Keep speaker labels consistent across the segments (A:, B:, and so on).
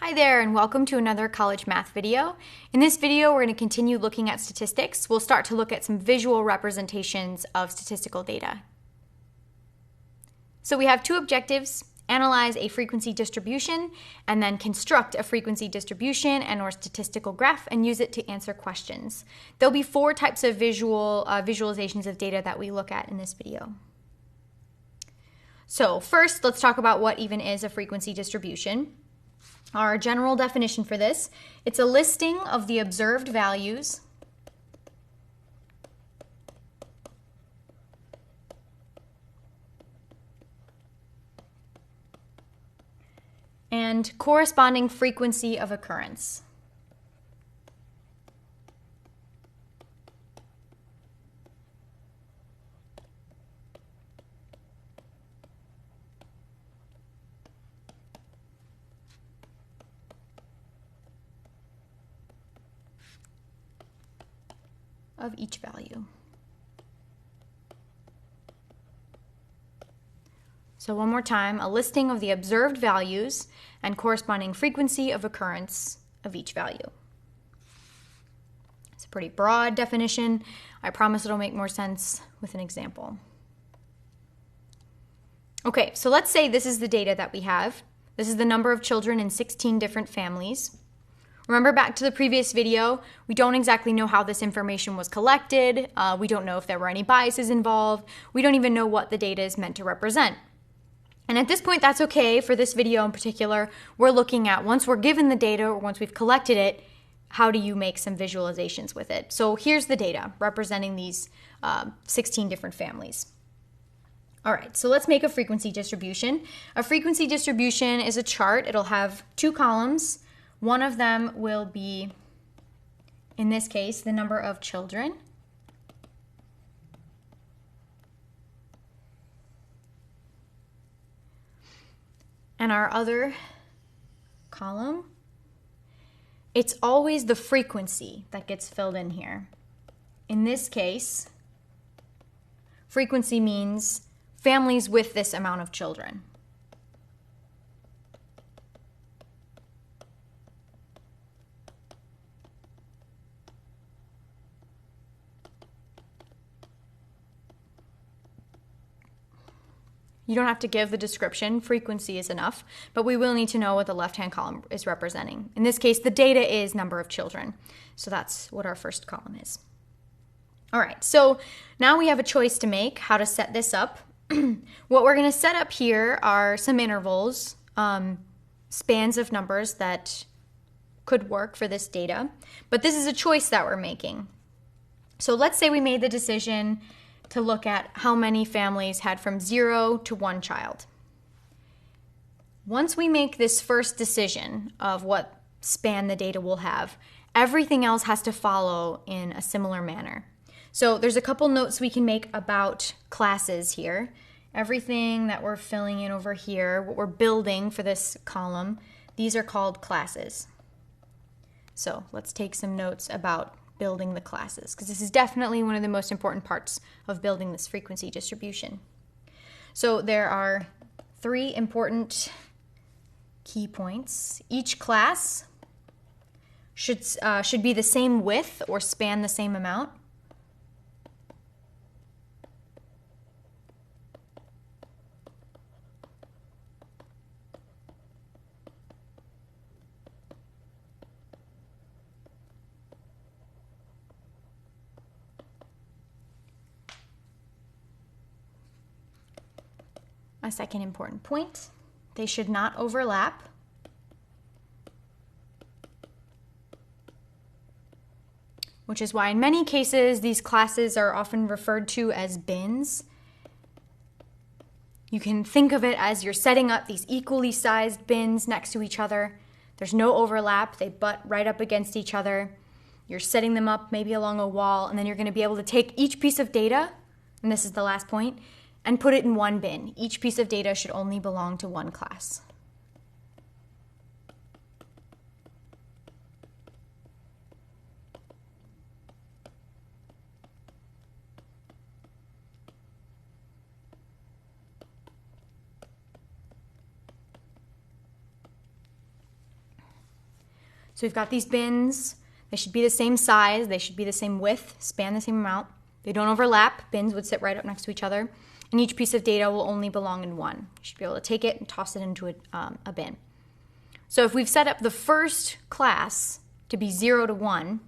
A: Hi there and welcome to another college math video. In this video, we're going to continue looking at statistics. We'll start to look at some visual representations of statistical data. So we have two objectives: analyze a frequency distribution and then construct a frequency distribution and or statistical graph and use it to answer questions. There'll be four types of visualizations of data that we look at in this video. So first, let's talk about what even is a frequency distribution. Our general definition for this: it's a listing of the observed values and corresponding frequency of occurrence. Of each value. So one more time, a listing of the observed values and corresponding frequency of occurrence of each value. It's a pretty broad definition. I promise it'll make more sense with an example. Okay, so let's say this is the data that we have. This is the number of children in 16 different families. Remember back to the previous video, we don't exactly know how this information was collected. We don't know if there were any biases involved. We don't even know what the data is meant to represent. And at this point, that's okay. For this video in particular, we're looking at, once we're given the data or once we've collected it, how do you make some visualizations with it? So here's the data representing these 16 different families. All right, so let's make a frequency distribution. A frequency distribution is a chart. It'll have two columns. One of them will be, in this case, the number of children. And our other column, it's always the frequency that gets filled in here. In this case, frequency means families with this amount of children. You don't have to give the description, frequency is enough, but we will need to know what the left-hand column is representing. In this case, the data is number of children, so that's what our first column is. All right, so now we have a choice to make, how to set this up. What we're going to set up here are some intervals, spans of numbers that could work for this data, but this is a choice that we're making. So let's say we made the decision to look at how many families had from 0 to 1 child. Once we make this first decision of what span the data will have, everything else has to follow in a similar manner. So there's a couple notes we can make about classes here. Everything that we're filling in over here, what we're building for this column, these are called classes. So let's take some notes about building the classes, because this is definitely one of the most important parts of building this frequency distribution. So there are three important key points. Each class should be the same width or span the same amount. A second important point: they should not overlap. Which is why in many cases these classes are often referred to as bins. You can think of it as you're setting up these equally sized bins next to each other. There's no overlap, they butt right up against each other. You're setting them up maybe along a wall, and then you're going to be able to take each piece of data, and this is the last point, and put it in one bin. Each piece of data should only belong to one class. So we've got these bins. They should be the same size. They should be the same width, span the same amount. They don't overlap. Bins would sit right up next to each other. And each piece of data will only belong in one. You should be able to take it and toss it into a bin. So if we've set up the first class to be 0 to 1,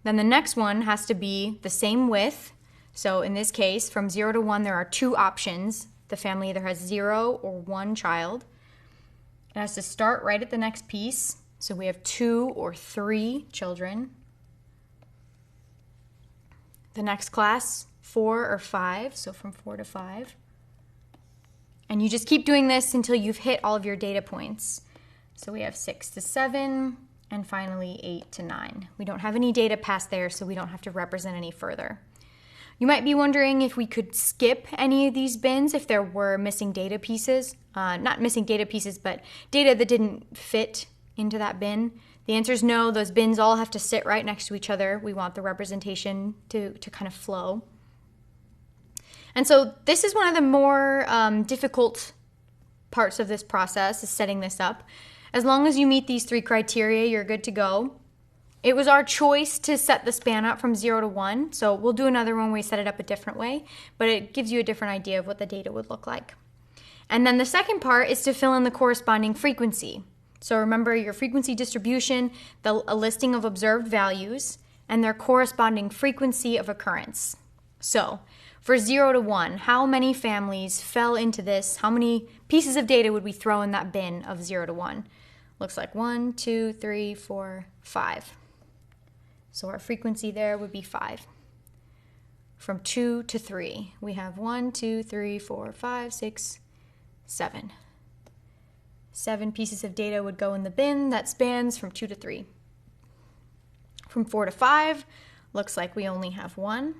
A: then the next one has to be the same width. So in this case, from 0 to 1, there are 2 options. The family either has 0 or 1 child. It has to start right at the next piece. So we have 2 or 3 children. The next class, 4 or 5, so from 4 to 5. And you just keep doing this until you've hit all of your data points. So we have 6 to 7, and finally 8 to 9. We don't have any data past there, so we don't have to represent any further. You might be wondering if we could skip any of these bins if there were missing data pieces. Not missing data pieces, but data that didn't fit into that bin. The answer is no. Those bins all have to sit right next to each other. We want the representation to kind of flow. And so this is one of the more difficult parts of this process, is setting this up. As long as you meet these 3 criteria, you're good to go. It was our choice to set the span up from 0 to 1, so we'll do another one where we set it up a different way, but it gives you a different idea of what the data would look like. And then the second part is to fill in the corresponding frequency. So remember your frequency distribution, a listing of observed values, and their corresponding frequency of occurrence. So for 0 to 1, how many families fell into this? How many pieces of data would we throw in that bin of 0 to 1? Looks like 1, 2, 3, 4, 5. So our frequency there would be 5. From 2 to 3, we have 1, 2, 3, 4, 5, 6, 7. 7 pieces of data would go in the bin that spans from 2 to 3. From 4 to 5, looks like we only have 1.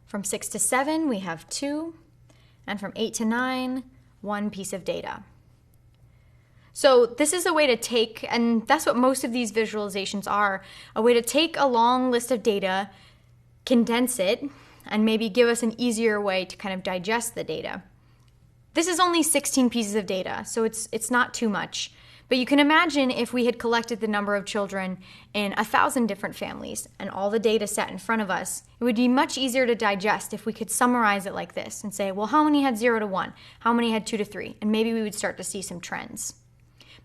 A: From 6 to 7, we have 2. And from 8 to 9, 1 piece of data. So this is a way to take, and that's what most of these visualizations are, a way to take a long list of data, condense it, and maybe give us an easier way to kind of digest the data. This is only 16 pieces of data, so it's not too much. But you can imagine if we had collected the number of children in 1,000 different families and all the data set in front of us, it would be much easier to digest if we could summarize it like this and say, well, how many had 0 to 1? How many had 2 to 3? And maybe we would start to see some trends.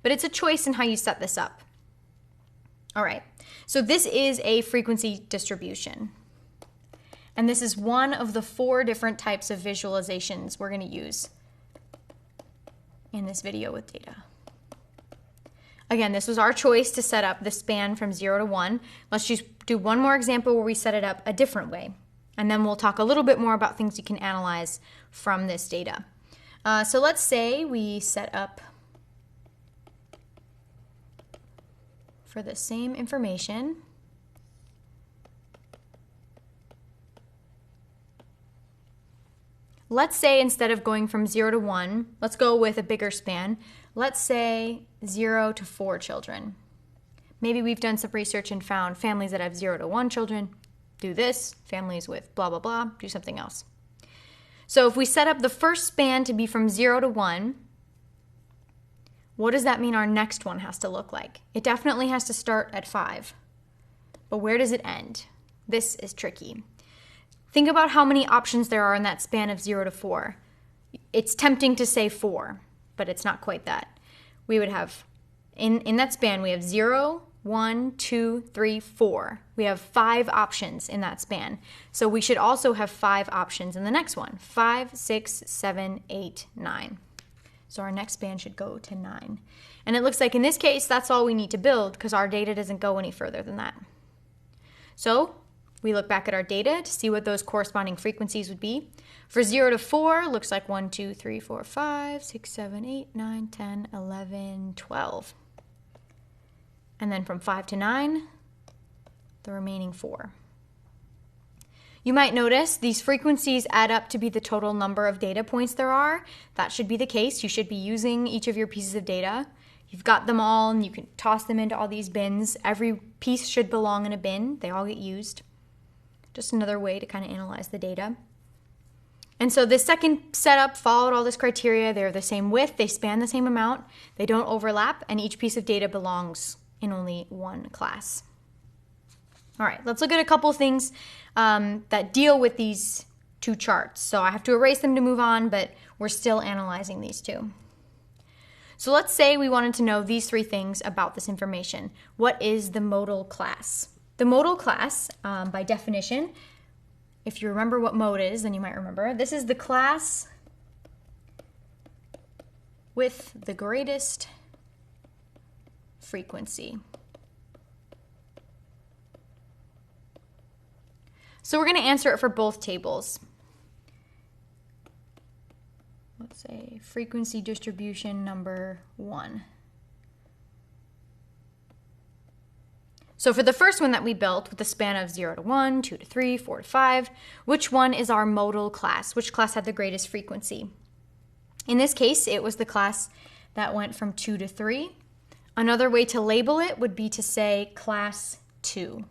A: But it's a choice in how you set this up. All right, so this is a frequency distribution. And this is one of the 4 different types of visualizations we're going to use in this video with data. Again, this was our choice to set up the span from 0 to 1. Let's just do one more example where we set it up a different way. And then we'll talk a little bit more about things you can analyze from this data. So let's say we set up for the same information. Let's say instead of going from 0 to 1, let's go with a bigger span. Let's say 0 to 4 children. Maybe we've done some research and found families that have 0 to 1 children do this, families with blah, blah, blah, do something else. So if we set up the first span to be from 0 to 1, what does that mean our next one has to look like? It definitely has to start at 5. But where does it end? This is tricky. Think about how many options there are in that span of 0 to 4. It's tempting to say 4, but it's not quite that. We would have, in that span, we have 0, 1, 2, 3, 4. We have 5 options in that span. So we should also have 5 options in the next one. 5, 6, 7, 8, 9. So our next span should go to 9. And it looks like in this case, that's all we need to build because our data doesn't go any further than that. So we look back at our data to see what those corresponding frequencies would be. For 0 to 4, looks like 1, 2, 3, 4, 5, 6, 7, 8, 9, 10, 11, 12. And then from 5 to 9, the remaining 4. You might notice these frequencies add up to be the total number of data points there are. That should be the case. You should be using each of your pieces of data. You've got them all and you can toss them into all these bins. Every piece should belong in a bin. They all get used. Just another way to kind of analyze the data. And so this second setup followed all this criteria. They're the same width, they span the same amount, they don't overlap, and each piece of data belongs in only one class. All right, let's look at a couple things that deal with these two charts. So I have to erase them to move on, but we're still analyzing these two. So let's say we wanted to know these three things about this information. What is the modal class? The modal class, by definition, if you remember what mode is, then you might remember, this is the class with the greatest frequency. So we're going to answer it for both tables. Let's say frequency distribution number 1. So for the first one that we built with a span of 0 to 1, 2 to 3, 4 to 5, which one is our modal class? Which class had the greatest frequency? In this case, it was the class that went from 2 to 3. Another way to label it would be to say class 2.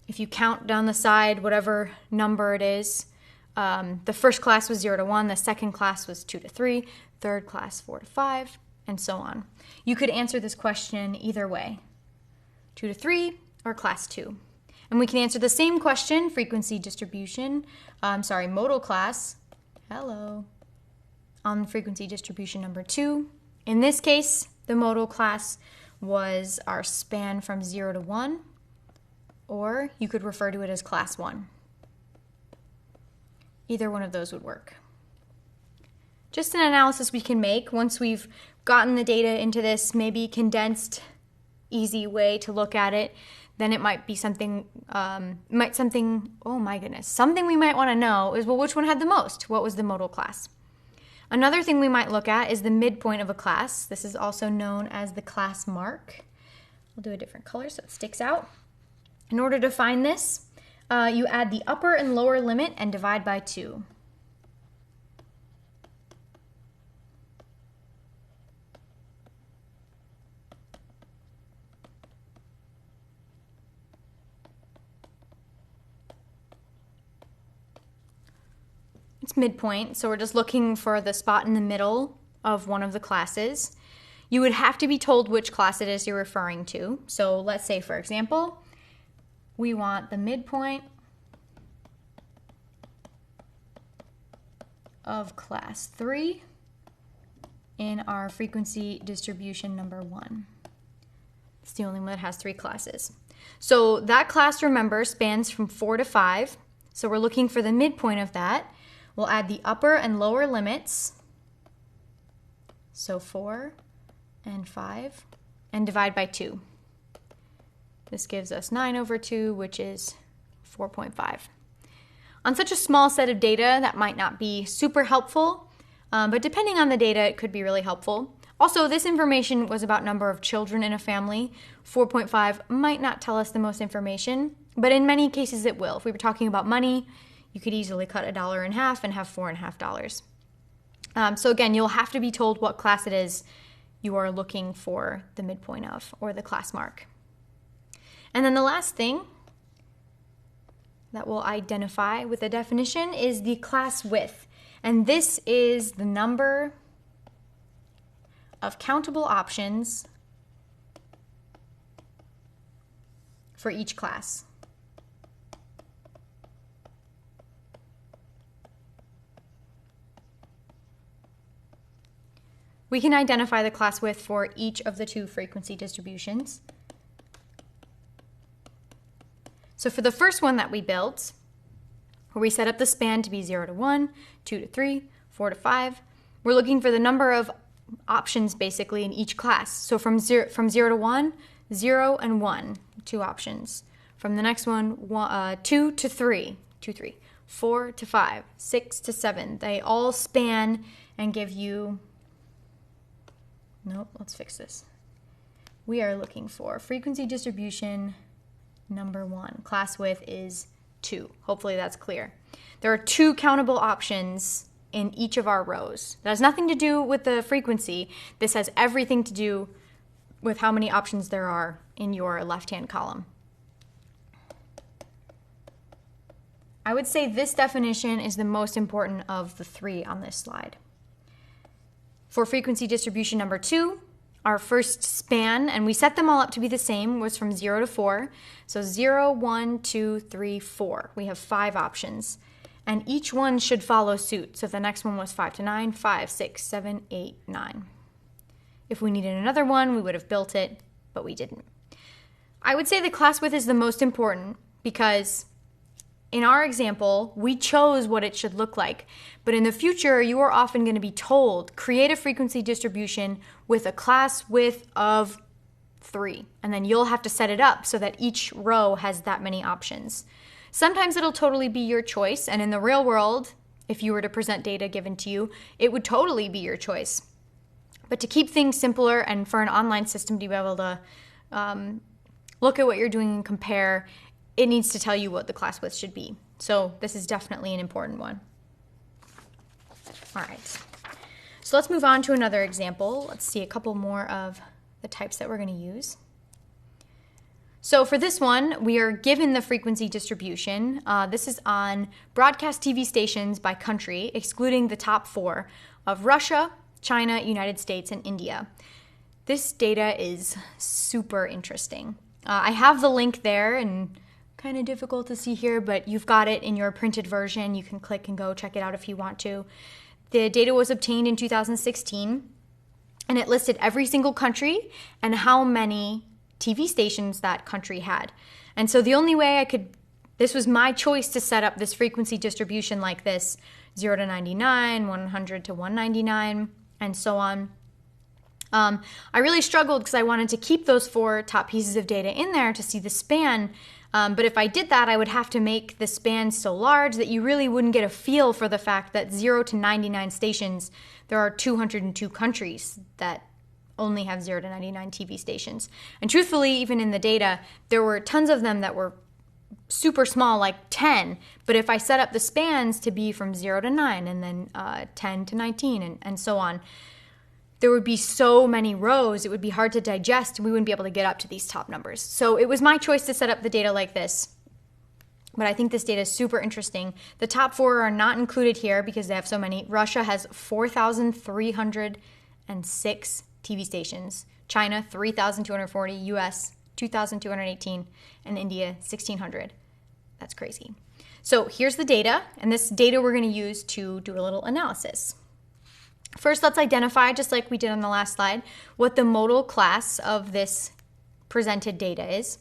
A: If you count down the side, whatever number it is, the first class was 0 to 1, the second class was 2 to 3, third class 4 to 5, and so on. You could answer this question either way, 2 to 3 or class 2. And we can answer the same question, frequency distribution, modal class, on frequency distribution number 2. In this case, the modal class was our span from 0 to 1, or you could refer to it as class 1. Either one of those would work. Just an analysis we can make once we've gotten the data into this maybe condensed, easy way to look at it. Then it might be something we might want to know is, well, which one had the most? What was the modal class? Another thing we might look at is the midpoint of a class. This is also known as the class mark. I'll do a different color so it sticks out. In order to find this, you add the upper and lower limit and divide by 2. It's midpoint, so we're just looking for the spot in the middle of one of the classes. You would have to be told which class it is you're referring to. So let's say, for example, we want the midpoint of class 3 in our frequency distribution number 1. It's the only one that has 3 classes. So that class, remember, spans from 4 to 5. So we're looking for the midpoint of that. We'll add the upper and lower limits, so 4 and 5, and divide by 2. This gives us 9 over 2, which is 4.5. On such a small set of data, that might not be super helpful, but depending on the data, it could be really helpful. Also, this information was about number of children in a family. 4.5 might not tell us the most information, but in many cases it will. If we were talking about money, you could easily cut $1 in half and have $4.50. So again, you'll have to be told what class it is you are looking for the midpoint of, or the class mark. And then the last thing that we'll identify with a definition is the class width. And this is the number of countable options for each class. We can identify the class width for each of the 2 frequency distributions. So for the first one that we built, where we set up the span to be 0 to 1, 2 to 3, 4 to 5, we're looking for the number of options basically in each class. So from 0 to 1, 0 and 1, 2 options. From the next one, 2 to 3, 2, 3, 4 to 5, 6 to 7. They all span and give you... Nope, let's fix this. We are looking for frequency distribution number 1. Class width is 2. Hopefully that's clear. There are 2 countable options in each of our rows. That has nothing to do with the frequency. This has everything to do with how many options there are in your left-hand column. I would say this definition is the most important of the 3 on this slide. For frequency distribution number 2, our first span, and we set them all up to be the same, was from 0 to 4. So 0, 1, 2, 3, 4. We have 5 options. And each one should follow suit. So if the next one was 5 to 9, 5, 6, 7, 8, 9. If we needed another one, we would have built it, but we didn't. I would say the class width is the most important because in our example, we chose what it should look like. But in the future, you are often going to be told, create a frequency distribution with a class width of 3. And then you'll have to set it up so that each row has that many options. Sometimes it'll totally be your choice. And in the real world, if you were to present data given to you, it would totally be your choice. But to keep things simpler and for an online system to be able to look at what you're doing and compare, it needs to tell you what the class width should be. So this is definitely an important one. All right, so let's move on to another example. Let's see a couple more of the types that we're going to use. So for this one, we are given the frequency distribution. This is on broadcast TV stations by country, excluding the top 4 of Russia, China, United States, and India. This data is super interesting. I have the link there, and kind of difficult to see here, but you've got it in your printed version. You can click and go check it out if you want to. The data was obtained in 2016, and it listed every single country and how many TV stations that country had. And so the only way this was my choice to set up this frequency distribution like this, 0 to 99, 100 to 199, and so on. I really struggled because I wanted to keep those 4 top pieces of data in there to see the span. But if I did that, I would have to make the span so large that you really wouldn't get a feel for the fact that 0 to 99 stations, there are 202 countries that only have 0 to 99 TV stations. And truthfully, even in the data, there were tons of them that were super small, like 10. But if I set up the spans to be from 0 to 9 and then 10 to 19 and so on, there would be so many rows, it would be hard to digest, and we wouldn't be able to get up to these top numbers. So it was my choice to set up the data like this. But I think this data is super interesting. The top 4 are not included here because they have so many. Russia has 4,306 TV stations. China, 3,240. US, 2,218. And India, 1,600. That's crazy. So here's the data. And this data we're going to use to do a little analysis. First, let's identify, just like we did on the last slide, what the modal class of this presented data is.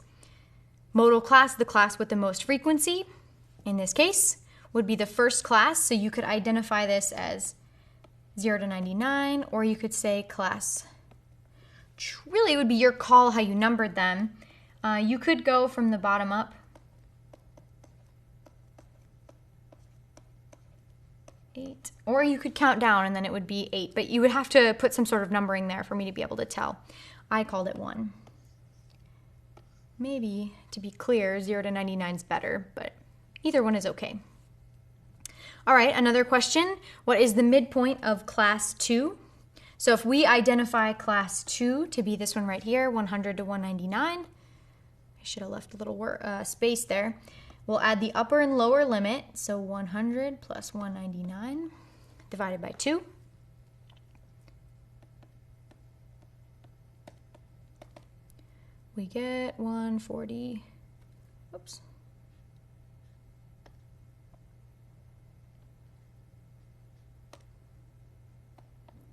A: Modal class, the class with the most frequency, in this case, would be the first class. So you could identify this as 0 to 99, or you could say class. Really, it would be your call how you numbered them. You could go from the bottom up. 8, or you could count down and then it would be 8, but you would have to put some sort of numbering there for me to be able to tell. I called it 1. Maybe, to be clear, 0 to 99 is better, but either one is okay. All right, another question. What is the midpoint of class 2? So if we identify class 2 to be this one right here, 100 to 199, I should have left a little space there. We'll add the upper and lower limit, so 100 plus 199 divided by 2. We get 140, oops.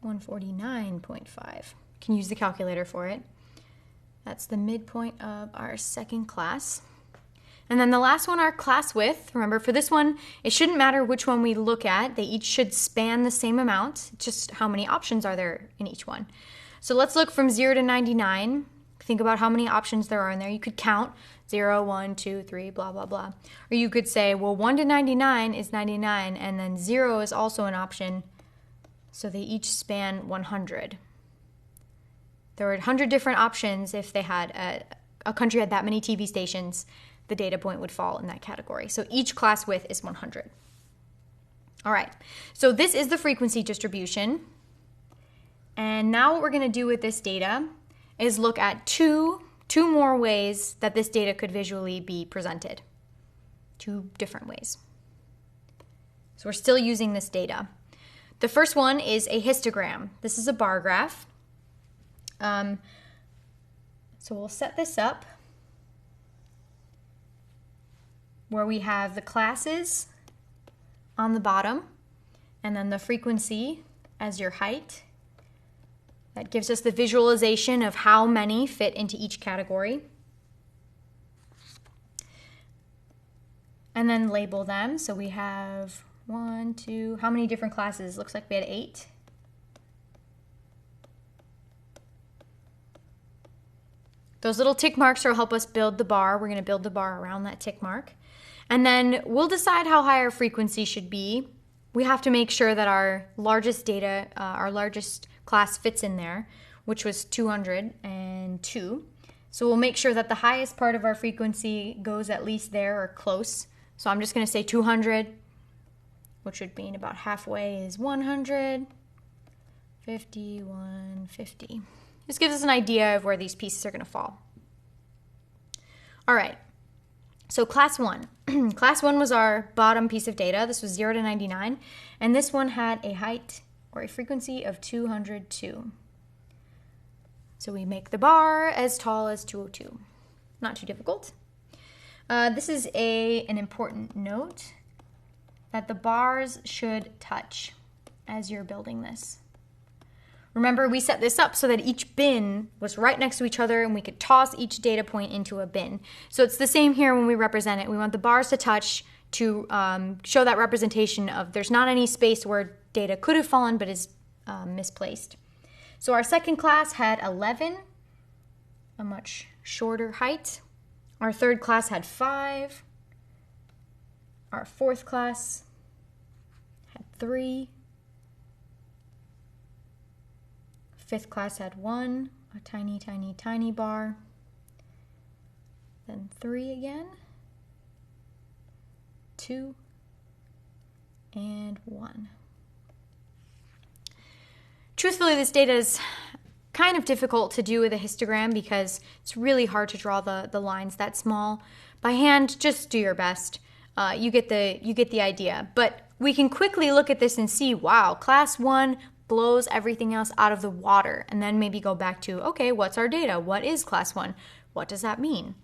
A: $149.5. Can use the calculator for it. That's the midpoint of our second class. And then the last one, our class width. Remember, for this one, it shouldn't matter which one we look at. They each should span the same amount, just how many options are there in each one. So let's look from 0 to 99. Think about how many options there are in there. You could count 0, 1, 2, 3, blah, blah, blah. Or you could say, well, 1 to 99 is 99, and then 0 is also an option. So they each span 100. There were 100 different options if they had a country had that many TV stations. The data point would fall in that category. So each class width is 100. All right, so this is the frequency distribution. And now what we're going to do with this data is look at two more ways that this data could visually be presented. 2 different ways. So we're still using this data. The first one is a histogram. This is a bar graph. So we'll set this up where we have the classes on the bottom and then the frequency as your height. That gives us the visualization of how many fit into each category. And then label them. So we have 1, 2, how many different classes? Looks like we had 8. Those little tick marks will help us build the bar. We're going to build the bar around that tick mark. And then we'll decide how high our frequency should be. We have to make sure that our largest data, our largest class fits in there, which was 202. So we'll make sure that the highest part of our frequency goes at least there or close. So I'm just going to say 200, which would mean about halfway is 100, 50, 150. This gives us an idea of where these pieces are going to fall. All right, so class 1. Class 1 was our bottom piece of data. This was 0 to 99, and this one had a height or a frequency of 202. So we make the bar as tall as 202. Not too difficult. This is an important note that the bars should touch as you're building this. Remember, we set this up so that each bin was right next to each other and we could toss each data point into a bin. So it's the same here when we represent it. We want the bars to touch to show that representation of there's not any space where data could have fallen but is misplaced. So our second class had 11, a much shorter height. Our third class had 5. Our fourth class had 3. Fifth class had 1, a tiny, tiny, tiny bar. Then 3 again, 2, and 1. Truthfully, this data is kind of difficult to do with a histogram because it's really hard to draw the lines that small. By hand, just do your best. You get the idea. But we can quickly look at this and see, wow, class 1 blows everything else out of the water, and then maybe go back to, okay, what's our data? What is class 1? What does that mean?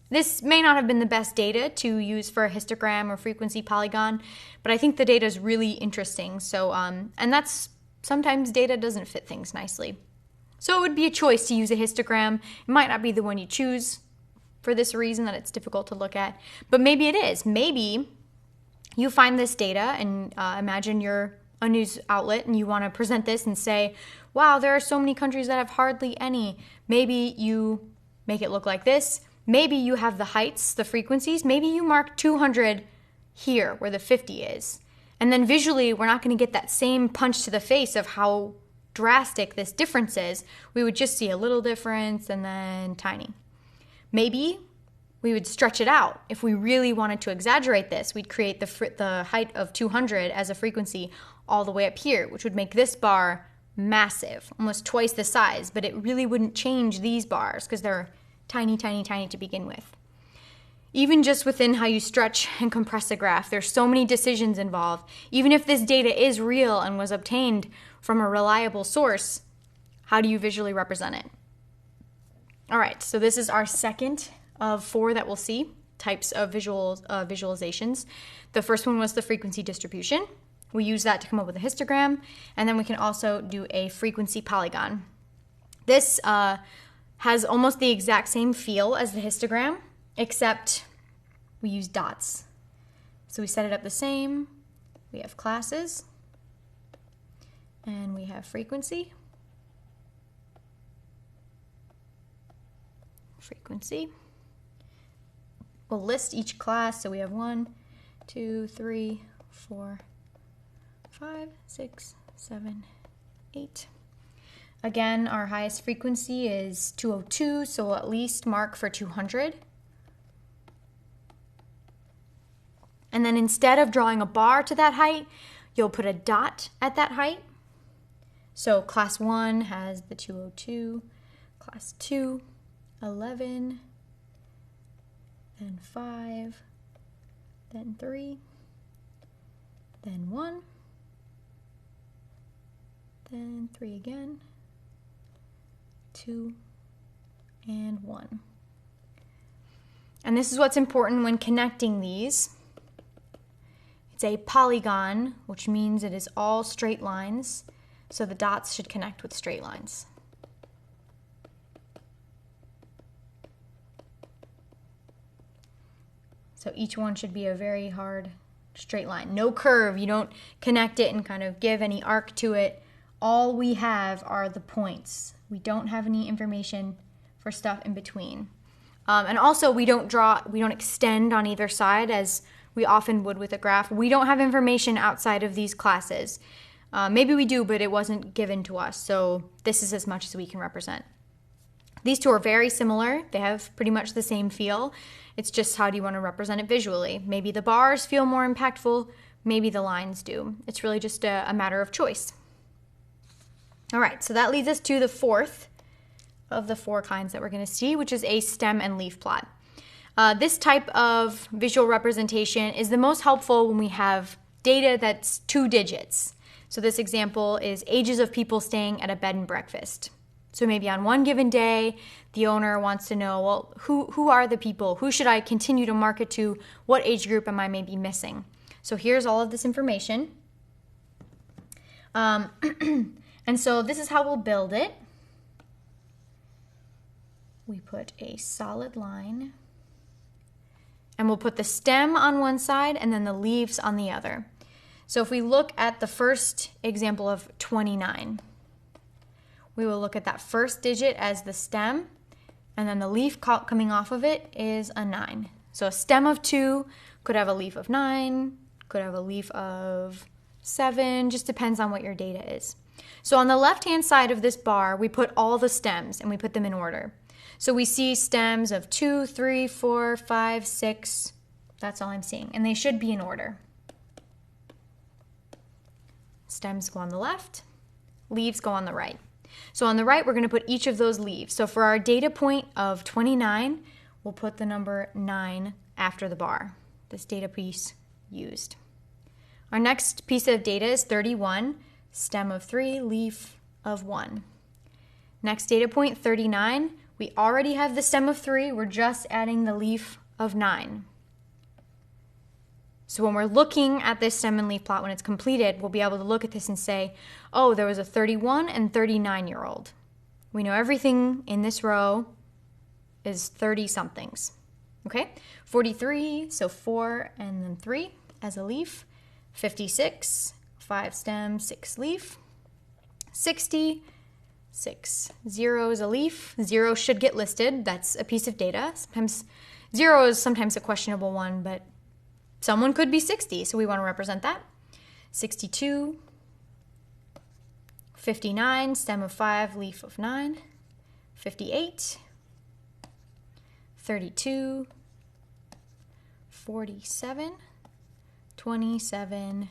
A: This may not have been the best data to use for a histogram or frequency polygon, but I think the data is really interesting. So, and that's sometimes data doesn't fit things nicely. So it would be a choice to use a histogram. It might not be the one you choose for this reason that it's difficult to look at, but maybe it is. Maybe you find this data and imagine you're a news outlet and you want to present this and say, wow, there are so many countries that have hardly any. Maybe you make it look like this. Maybe you have the heights, the frequencies. Maybe you mark 200 here where the 50 is. And then visually, we're not going to get that same punch to the face of how drastic this difference is. We would just see a little difference and then tiny. Maybe we would stretch it out. If we really wanted to exaggerate this, we'd create the height of 200 as a frequency all the way up here, which would make this bar massive, almost twice the size, but it really wouldn't change these bars because they're tiny, tiny, tiny to begin with. Even just within how you stretch and compress a graph, there's so many decisions involved. Even if this data is real and was obtained from a reliable source, how do you visually represent it? All right, so this is our second of 4 that we'll see, types of visualizations. The first one was the frequency distribution. We use that to come up with a histogram, and then we can also do a frequency polygon. This has almost the exact same feel as the histogram, except we use dots. So we set it up the same. We have classes, and we have frequency. Frequency. We'll list each class. So we have 1, 2, 3, 4, 5, 6, 7, 8. Again, our highest frequency is 202, so we'll at least mark for 200. And then instead of drawing a bar to that height, you'll put a dot at that height. So class 1 has the 202, class 2, 11, then 5, then 3, then 1, then 3 again, 2, and 1. And this is what's important when connecting these. It's a polygon, which means it is all straight lines, so the dots should connect with straight lines. So each one should be a very hard straight line. No curve. You don't connect it and kind of give any arc to it. All we have are the points. We don't have any information for stuff in between. And also we don't extend on either side as we often would with a graph. We don't have information outside of these classes. Maybe we do, but it wasn't given to us. So this is as much as we can represent. These two are very similar. They have pretty much the same feel. It's just how do you want to represent it visually. Maybe the bars feel more impactful. Maybe the lines do. It's really just a matter of choice. All right, so that leads us to the fourth of the 4 kinds that we're going to see, which is a stem and leaf plot. This type of visual representation is the most helpful when we have data that's 2 digits. So this example is ages of people staying at a bed and breakfast. So maybe on one given day, the owner wants to know, well, who are the people? Who should I continue to market to? What age group am I maybe missing? So here's all of this information. And so this is how we'll build it. We put a solid line, and we'll put the stem on one side and then the leaves on the other. So if we look at the first example of 29, we will look at that first digit as the stem, and then the leaf coming off of it is a 9. So a stem of 2 could have a leaf of 9, could have a leaf of 7, just depends on what your data is. So on the left-hand side of this bar, we put all the stems, and we put them in order. So we see stems of 2, 3, 4, 5, 6. That's all I'm seeing. And they should be in order. Stems go on the left, leaves go on the right. So on the right, we're going to put each of those leaves. So for our data point of 29, we'll put the number 9 after the bar, this data piece used. Our next piece of data is 31, stem of 3, leaf of 1. Next data point, 39. We already have the stem of 3, we're just adding the leaf of 9. So when we're looking at this stem and leaf plot when it's completed, we'll be able to look at this and say, oh, there was a 31 and 39-year-old. We know everything in this row is 30-somethings. Okay? 43, so 4 and then 3 as a leaf. 56, 5 stem, 6 leaf. 60, 6 zeros a leaf. 0 should get listed. That's a piece of data. Sometimes 0 is sometimes a questionable one, but someone could be 60, so we want to represent that. 62, 59, stem of 5, leaf of 9. 58, 32, 47, 27,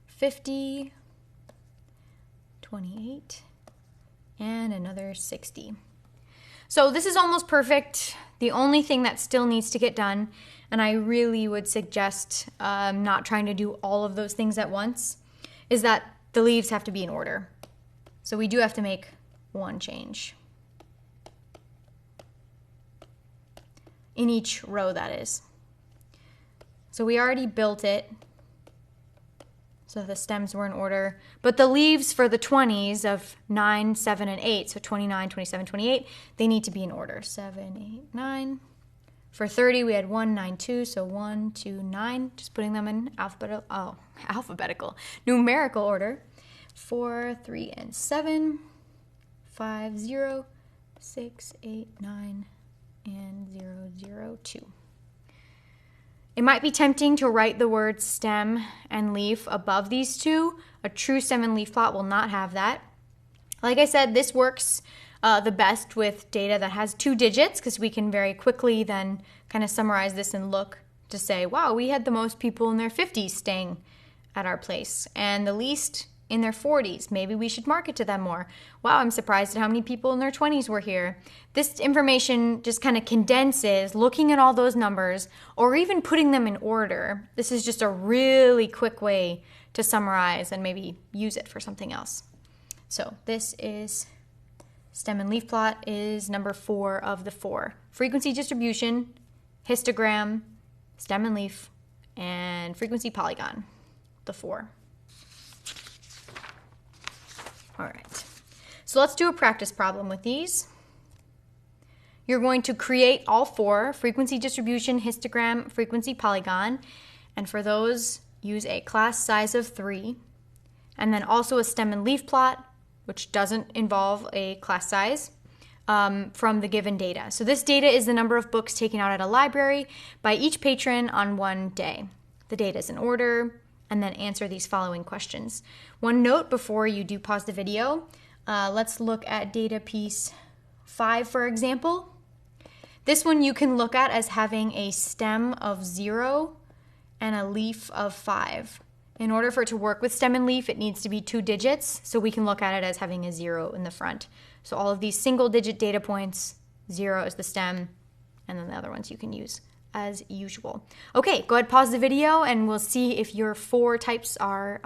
A: 50, 28, and another 60. So this is almost perfect. The only thing that still needs to get done, and I really would suggest not trying to do all of those things at once, is that the leaves have to be in order. So we do have to make one change. In each row, that is. So we already built it. So the stems were in order. But the leaves for the 20s of 9, 7, and 8, so 29, 27, 28, they need to be in order. 7, 8, 9. For 30, we had 1, 9, 2, so 1, 2, 9. Just putting them in numerical order. 4, 3, and 7. 5, 0, 6, 8, 9, and 0, 0, 2. It might be tempting to write the words stem and leaf above these two. A true stem and leaf plot will not have that. Like I said, this works the best with data that has 2 digits because we can very quickly then kind of summarize this and look to say, wow, we had the most people in their 50s staying at our place and the least in their 40s. Maybe we should market to them more. Wow, I'm surprised at how many people in their 20s were here. This information just kind of condenses looking at all those numbers or even putting them in order. This is just a really quick way to summarize and maybe use it for something else. So this is Stem and leaf plot is number 4 of the 4. Frequency distribution, histogram, stem and leaf, and frequency polygon, the 4. All right, so let's do a practice problem with these. You're going to create all 4, frequency distribution, histogram, frequency polygon, and for those, use a class size of 3, and then also a stem and leaf plot, which doesn't involve a class size, from the given data. So this data is the number of books taken out at a library by each patron on one day. The data is in order, and then answer these following questions. One note before you do pause the video, let's look at data piece 5, for example. This one you can look at as having a stem of 0 and a leaf of 5. In order for it to work with stem and leaf, it needs to be 2 digits, so we can look at it as having a 0 in the front. So all of these single digit data points, 0 is the stem, and then the other ones you can use as usual. Okay, go ahead, pause the video, and we'll see if your 4 types are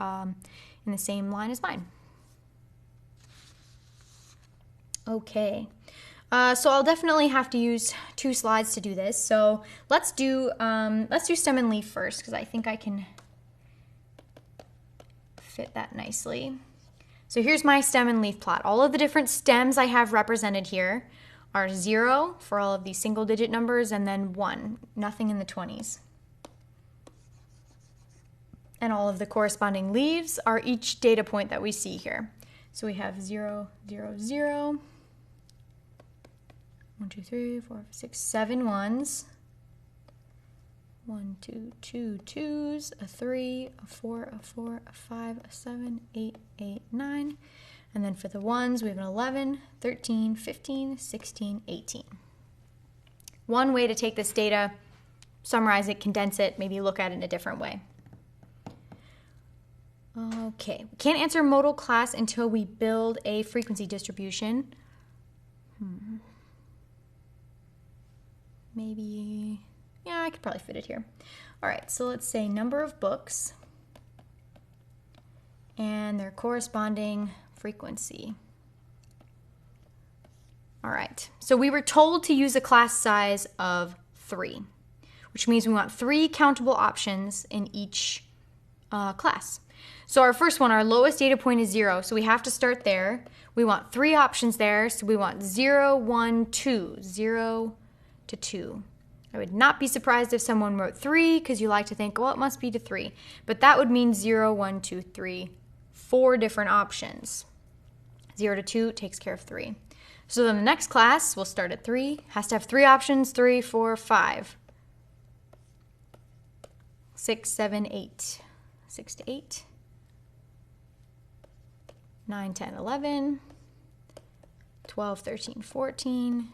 A: in the same line as mine. Okay, so I'll definitely have to use 2 slides to do this. So let's do stem and leaf first, because I think I can fit that nicely. So here's my stem and leaf plot. All of the different stems I have represented here are 0 for all of these single digit numbers, and then 1, nothing in the 20s. And all of the corresponding leaves are each data point that we see here. So we have 0, 0, 0, 1, 2, 3, 4, 5, 6, 7 ones, 1, 2, 2 twos, a 3, a 4, a 4, a 5, a 7, 8, 8, 9. And then for the ones, we have an 11, 13, 15, 16, 18. One way to take this data, summarize it, condense it, maybe look at it in a different way. Okay, we can't answer modal class until we build a frequency distribution. Maybe, yeah, I could probably fit it here. All right, so let's say number of books and their corresponding frequency. All right, so we were told to use a class size of 3, which means we want 3 countable options in each class. So our first one, our lowest data point is 0, so we have to start there. We want 3 options there, so we want 0, 1, 2, 0 to 2. I would not be surprised if someone wrote 3, because you like to think, well, it must be to 3. But that would mean 0, 1, 2, 3, 4 different options. 0 to 2 takes care of 3. So then the next class will start at 3, has to have 3 options, 3, 4, 5, 6, 7, 8, 6 to 8, 9, 10, 11, 12, 13, 14,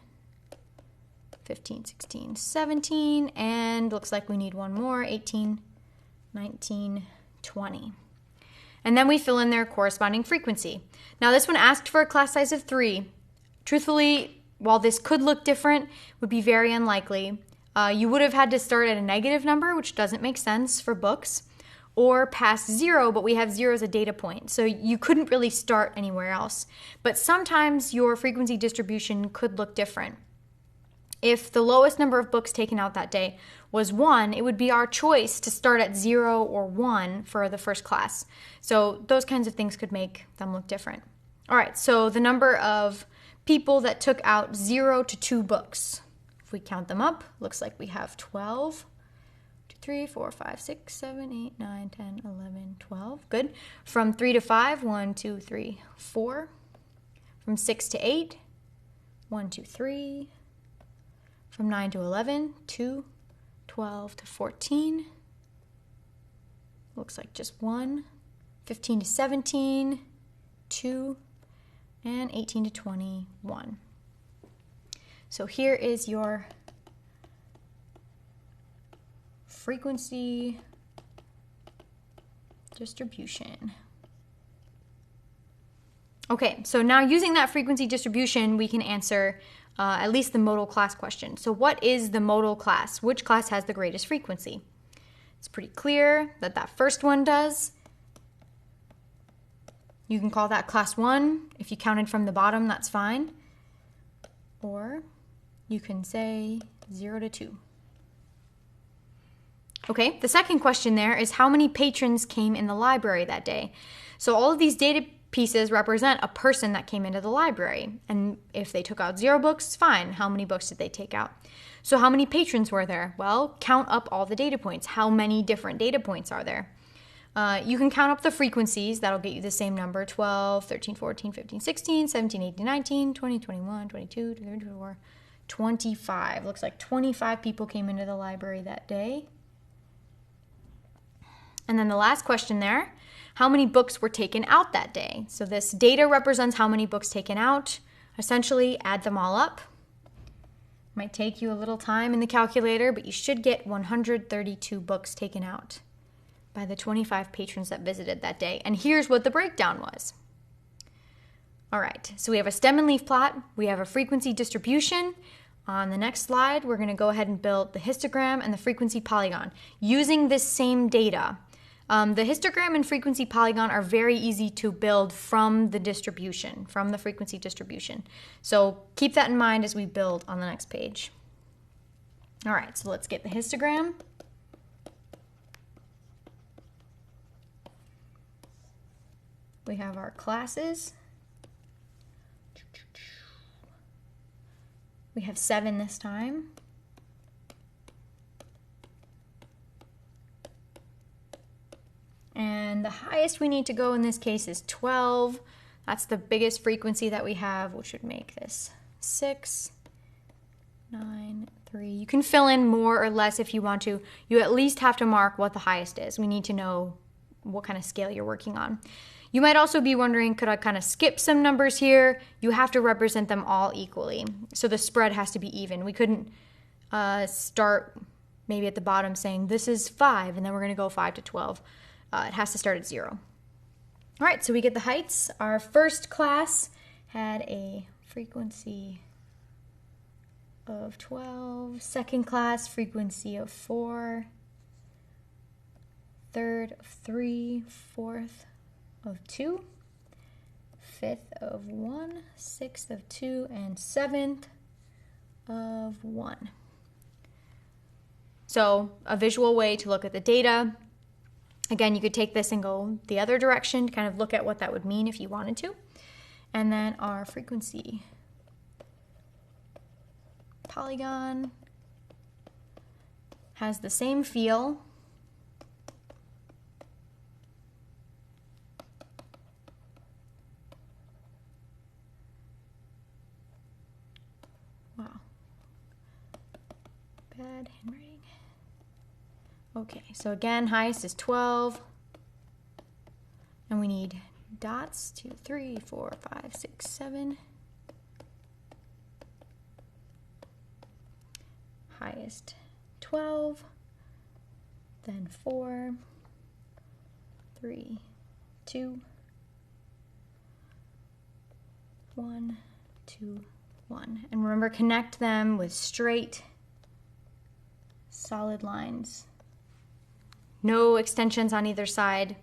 A: 15, 16, 17, and looks like we need one more, 18, 19, 20. And then we fill in their corresponding frequency. Now this one asked for a class size of 3. Truthfully, while this could look different, would be very unlikely. You would have had to start at a negative number, which doesn't make sense for books, or past 0, but we have 0 as a data point. So you couldn't really start anywhere else. But sometimes your frequency distribution could look different. If the lowest number of books taken out that day was 1, it would be our choice to start at 0 or 1 for the first class. So those kinds of things could make them look different. All right, so the number of people that took out 0 to 2 books. If we count them up, looks like we have 12. 2, 3, 4, 5, 6, 7, 8, 9, 10, 11, 12. Good. From 3 to 5, 1, 2, 3, 4. From 6 to 8, 1, 2, 3. From 9 to 11, 2, 12 to 14. Looks like just 1. 15 to 17, 2, and 18 to 21. So here is your frequency distribution. Okay, so now using that frequency distribution, we can answer at least the modal class question. So what is the modal class? Which class has the greatest frequency? It's pretty clear that that first one does. You can call that class 1. If you counted from the bottom, that's fine. or you can say 0 to 2. Okay, the second question there is how many patrons came in the library that day? So all of these data pieces represent a person that came into the library. And if they took out 0 books, fine. How many books did they take out? So how many patrons were there? Well, count up all the data points. How many different data points are there? You can count up the frequencies. That'll get you the same number: 12, 13, 14, 15, 16, 17, 18, 19, 20, 21, 22, 23, 24, 25. Looks like 25 people came into the library that day. And then the last question there, how many books were taken out that day? So this data represents how many books taken out. Essentially, add them all up. Might take you a little time in the calculator, but you should get 132 books taken out by the 25 patrons that visited that day. And here's what the breakdown was. All right, so we have a stem and leaf plot. We have a frequency distribution. On the next slide, we're going to go ahead and build the histogram and the frequency polygon using this same data. The histogram and frequency polygon are very easy to build from the distribution, from the frequency distribution. So keep that in mind as we build on the next page. All right, so let's get the histogram. We have our classes. We have 7 this time. And the highest we need to go in this case is 12. That's the biggest frequency that we have, which would make this 6, 9, 3. You can fill in more or less if you want to. You at least have to mark what the highest is. We need to know what kind of scale you're working on. You might also be wondering, could I kind of skip some numbers here? You have to represent them all equally. So the spread has to be even. We couldn't start maybe at the bottom saying this is 5 and then we're going to go 5 to 12. It has to start at 0. All right, so we get the heights. Our first class had a frequency of 12. Second class, frequency of 4. Third of 3. Fourth of 2. Fifth of 1. Sixth of 2. And seventh of 1. So a visual way to look at the data. Again, you could take this and go the other direction to kind of look at what that would mean if you wanted to. And then our frequency polygon has the same feel. Wow. Bad handwriting. Okay, so again, highest is 12. And we need dots, 2, 3, 4, 5, 6, 7. Highest 12, then 4, 3, 2, 1, 2, 1. And remember, connect them with straight, solid lines. No extensions on either side.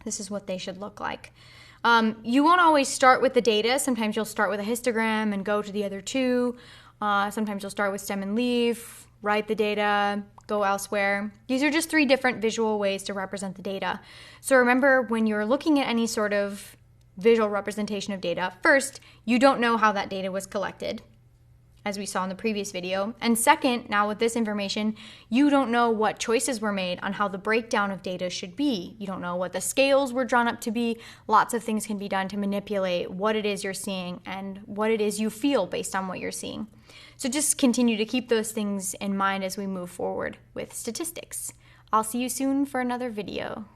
A: This is what they should look like. You won't always start with the data. Sometimes you'll start with a histogram and go to the other two. Sometimes you'll start with stem and leaf, write the data, go elsewhere. These are just 3 different visual ways to represent the data. So remember, when you're looking at any sort of visual representation of data, first, you don't know how that data was collected, as we saw in the previous video. And second, now with this information, you don't know what choices were made on how the breakdown of data should be. You don't know what the scales were drawn up to be. Lots of things can be done to manipulate what it is you're seeing and what it is you feel based on what you're seeing. So just continue to keep those things in mind as we move forward with statistics. I'll see you soon for another video.